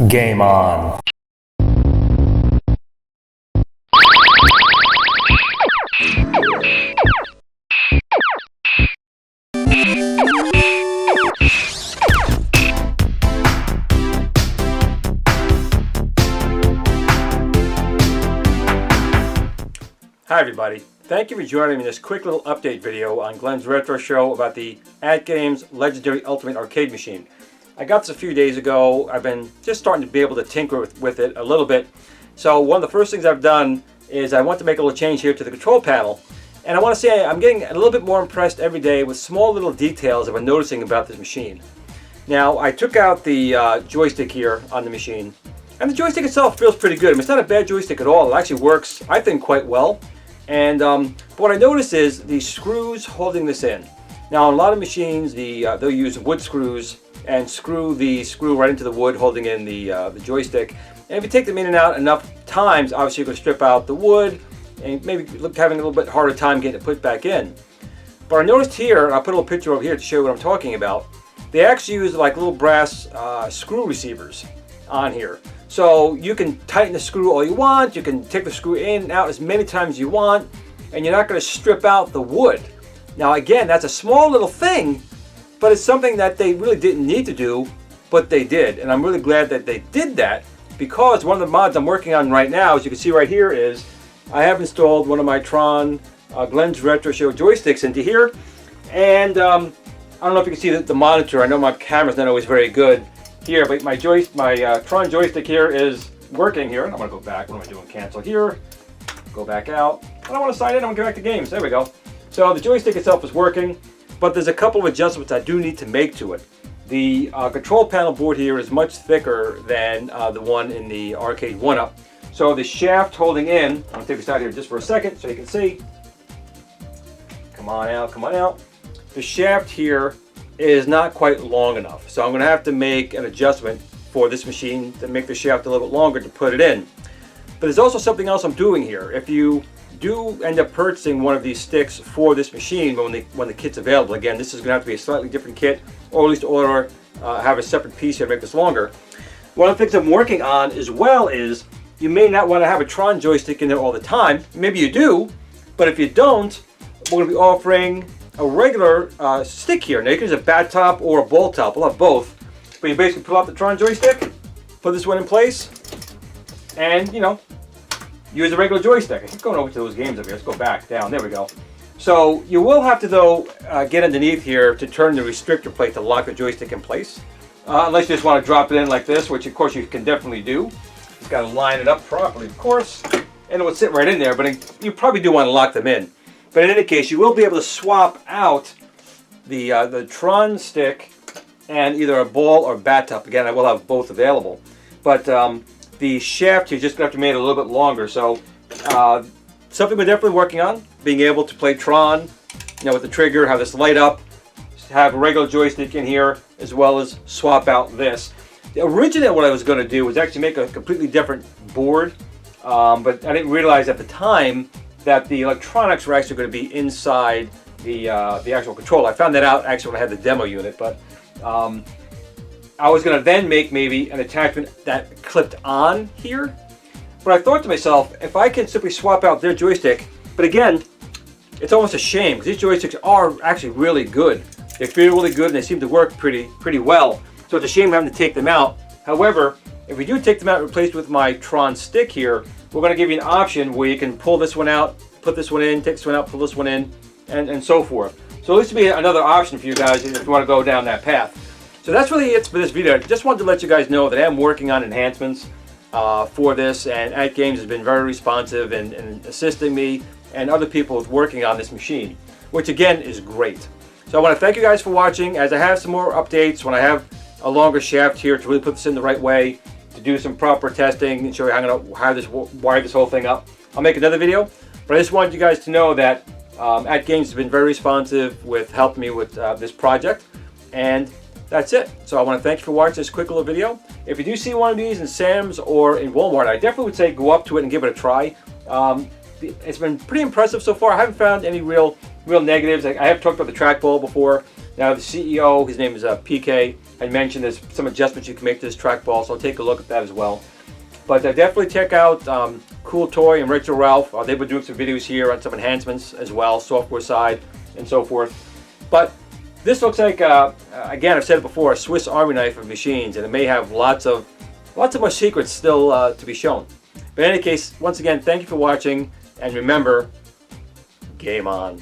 Game on. Hi everybody, thank you for joining me in this quick little update video on Glen's retro show about the ATGames Legendary Ultimate Arcade Machine. I got this a few days ago. I've been just starting to be able to tinker with it a little bit. So one of the first things I've done is I want to make a little change here to the control panel. And I want to say I'm getting a little bit more impressed every day with small little details I've been noticing about this machine. Now I took out the joystick here on the machine, and the joystick itself feels pretty good. I mean, it's not a bad joystick at all. It actually works, I think, quite well. And but what I noticed is the screws holding this in. Now on a lot of machines, they'll use wood screws and screw the screw right into the wood holding in the joystick. And if you take them in and out enough times, obviously you're going to strip out the wood and maybe having a little bit harder time getting it put back in. But I noticed here, and I'll put a little picture over here to show you what I'm talking about, they actually use like little brass screw receivers on here. So you can tighten the screw all you want, you can take the screw in and out as many times as you want, and you're not going to strip out the wood. Now again, that's a small little thing, but it's something that they really didn't need to do, but they did. And I'm really glad that they did that, because one of the mods I'm working on right now, as you can see right here, is I have installed one of my Tron Glen's Retro Show joysticks into here. And I don't know if you can see the monitor. I know my camera's not always very good here, but my Tron joystick here is working here. And I'm going to go back. What am I doing? Cancel here. Go back out. I don't want to sign in. I want to go back to games. There we go. So the joystick itself is working. But there's a couple of adjustments I do need to make to it. The control panel board here is much thicker than the one in the arcade 1-up. So the shaft holding in, I'm going to take this out here just for a second so you can see. Come on out, come on out. The shaft here is not quite long enough. So I'm going to have to make an adjustment for this machine to make the shaft a little bit longer to put it in. But there's also something else I'm doing here. If you do end up purchasing one of these sticks for this machine when the kit's available. Again, this is going to have to be a slightly different kit, or at least order, have a separate piece here to make this longer. One of the things I'm working on as well is you may not want to have a Tron joystick in there all the time. Maybe you do, but if you don't, we're going to be offering a regular stick here. Now you can use a bat top or a ball top. We'll have both. But you basically pull out the Tron joystick, put this one in place, and use a regular joystick. I keep going over to those games over here. Let's go back down. There we go. So you will have to, though, get underneath here to turn the restrictor plate to lock the joystick in place. Unless you just want to drop it in like this, which of course you can definitely do. Just got to line it up properly, of course, and it would sit right in there. But you probably do want to lock them in. But in any case, you will be able to swap out the Tron stick and either a ball or bat top. Again, I will have both available. But the shaft here just going to have to make it a little bit longer. So something we're definitely working on, being able to play Tron, with the trigger, have this light up, have a regular joystick in here, as well as swap out this. Originally what I was going to do was actually make a completely different board, but I didn't realize at the time that the electronics were actually going to be inside the actual controller. I found that out actually when I had the demo unit, but I was going to then make maybe an attachment that clipped on here. But I thought to myself, if I can simply swap out their joystick, but again, it's almost a shame because these joysticks are actually really good. They feel really good and they seem to work pretty well. So it's a shame having to take them out. However, if we do take them out and replace with my Tron stick here, we're going to give you an option where you can pull this one out, put this one in, take this one out, pull this one in, and so forth. So this will be another option for you guys if you want to go down that path. So that's really it for this video. I just wanted to let you guys know that I am working on enhancements for this, and ATGames has been very responsive and assisting me and other people with working on this machine, which again is great. So I want to thank you guys for watching. As I have some more updates, when I have a longer shaft here to really put this in the right way, to do some proper testing and show you how I'm going to wire this whole thing up, I'll make another video. But I just wanted you guys to know that ATGames has been very responsive with helping me with this project, and that's it. So I want to thank you for watching this quick little video. If you do see one of these in Sam's or in Walmart, I definitely would say go up to it and give it a try. It's been pretty impressive so far. I haven't found any real negatives. I have talked about the trackball before. Now the CEO, his name is PK, had mentioned there's some adjustments you can make to this trackball, so I'll take a look at that as well. But definitely check out Cool Toy and Retro Ralph. They've been doing some videos here on some enhancements as well, software side and so forth. But this looks like, again, I've said it before, a Swiss Army knife of machines, and it may have lots of more secrets still to be shown. But in any case, once again, thank you for watching, and remember, game on.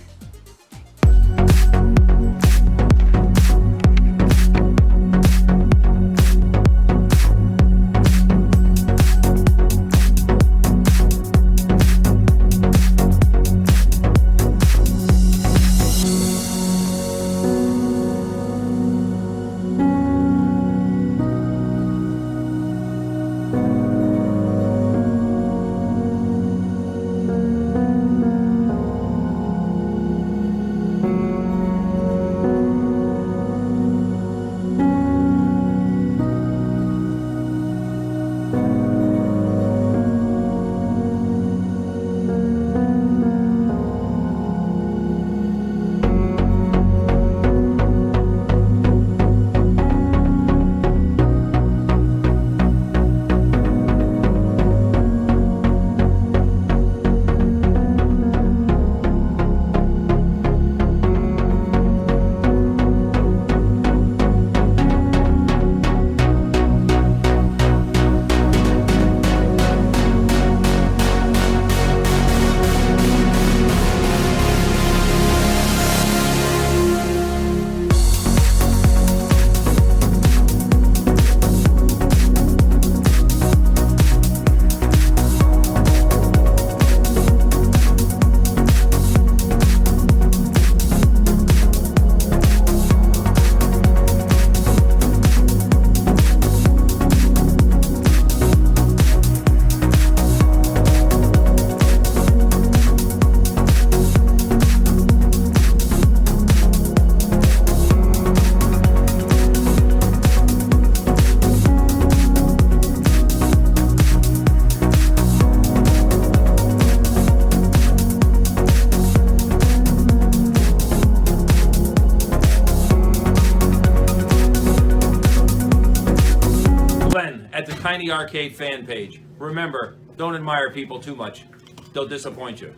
Glen at the Tiny Arcade fan page. Remember, don't admire people too much. They'll disappoint you.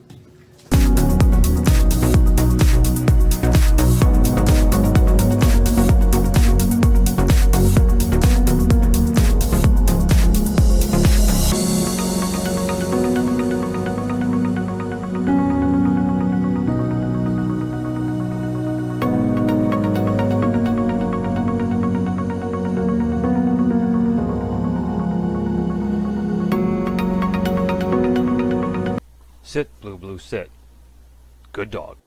Sit, Blue Blue, sit. Good dog.